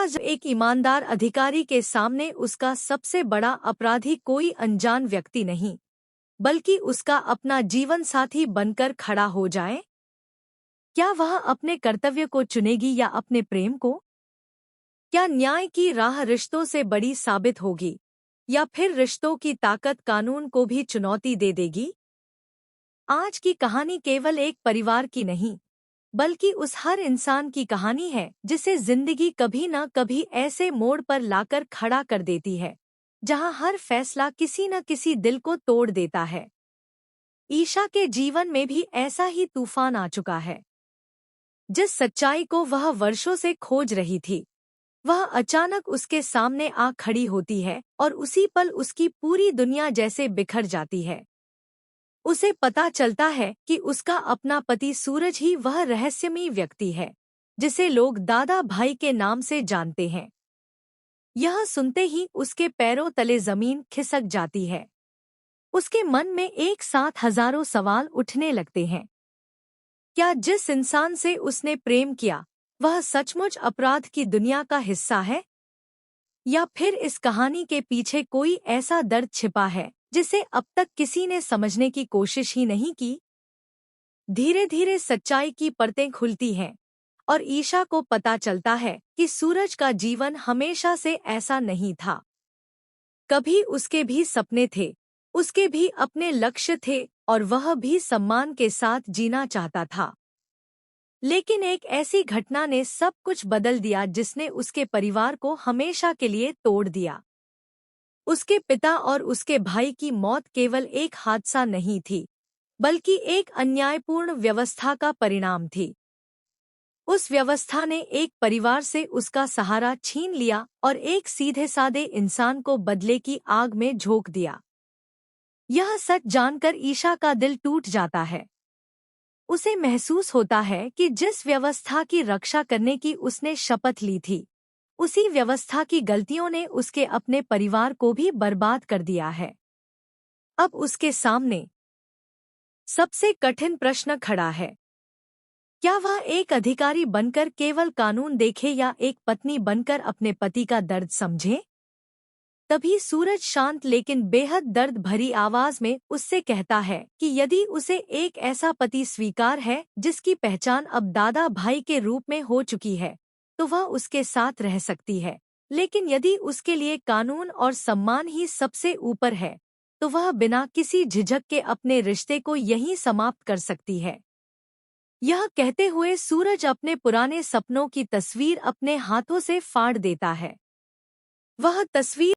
जब एक ईमानदार अधिकारी के सामने उसका सबसे बड़ा अपराधी कोई अनजान व्यक्ति नहीं, बल्कि उसका अपना जीवन साथी बनकर खड़ा हो जाए, क्या वह अपने कर्तव्य को चुनेगी या अपने प्रेम को? क्या न्याय की राह रिश्तों से बड़ी साबित होगी, या फिर रिश्तों की ताकत कानून को भी चुनौती दे देगी? आज की कहानी केवल एक परिवार की नहीं, बल्कि उस हर इंसान की कहानी है जिसे जिंदगी कभी न कभी ऐसे मोड़ पर लाकर खड़ा कर देती है, जहां हर फैसला किसी न किसी दिल को तोड़ देता है। ईशा के जीवन में भी ऐसा ही तूफान आ चुका है। जिस सच्चाई को वह वर्षों से खोज रही थी, वह अचानक उसके सामने आ खड़ी होती है और उसी पल उसकी पूरी दुनिया जैसे बिखर जाती है। उसे पता चलता है कि उसका अपना पति सूरज ही वह रहस्यमयी व्यक्ति है जिसे लोग दादा भाई के नाम से जानते हैं। यह सुनते ही उसके पैरों तले जमीन खिसक जाती है। उसके मन में एक साथ हजारों सवाल उठने लगते हैं। क्या जिस इंसान से उसने प्रेम किया, वह सचमुच अपराध की दुनिया का हिस्सा है? या फिर इस कहानी के पीछे कोई ऐसा दर्द छिपा है जिसे अब तक किसी ने समझने की कोशिश ही नहीं की? धीरे धीरे सच्चाई की परतें खुलती हैं और ईशा को पता चलता है कि सूरज का जीवन हमेशा से ऐसा नहीं था। कभी उसके भी सपने थे, उसके भी अपने लक्ष्य थे और वह भी सम्मान के साथ जीना चाहता था। लेकिन एक ऐसी घटना ने सब कुछ बदल दिया जिसने उसके परिवार को हमेशा के लिए तोड़ दिया। उसके पिता और उसके भाई की मौत केवल एक हादसा नहीं थी, बल्कि एक अन्यायपूर्ण व्यवस्था का परिणाम थी। उस व्यवस्था ने एक परिवार से उसका सहारा छीन लिया और एक सीधे सादे इंसान को बदले की आग में झोंक दिया। यह सच जानकर ईशा का दिल टूट जाता है। उसे महसूस होता है कि जिस व्यवस्था की रक्षा करने की उसने शपथ ली थी, उसी व्यवस्था की गलतियों ने उसके अपने परिवार को भी बर्बाद कर दिया है। अब उसके सामने सबसे कठिन प्रश्न खड़ा है। क्या वह एक अधिकारी बनकर केवल कानून देखे या एक पत्नी बनकर अपने पति का दर्द समझे? तभी सूरज शांत लेकिन बेहद दर्द भरी आवाज में उससे कहता है कि यदि उसे एक ऐसा पति स्वीकार है जिसकी पहचान अब दादा भाई के रूप में हो चुकी है, तो वह उसके साथ रह सकती है। लेकिन यदि उसके लिए कानून और सम्मान ही सबसे ऊपर है, तो वह बिना किसी झिझक के अपने रिश्ते को यहीं समाप्त कर सकती है। यह कहते हुए सूरज अपने पुराने सपनों की तस्वीर अपने हाथों से फाड़ देता है। वह तस्वीर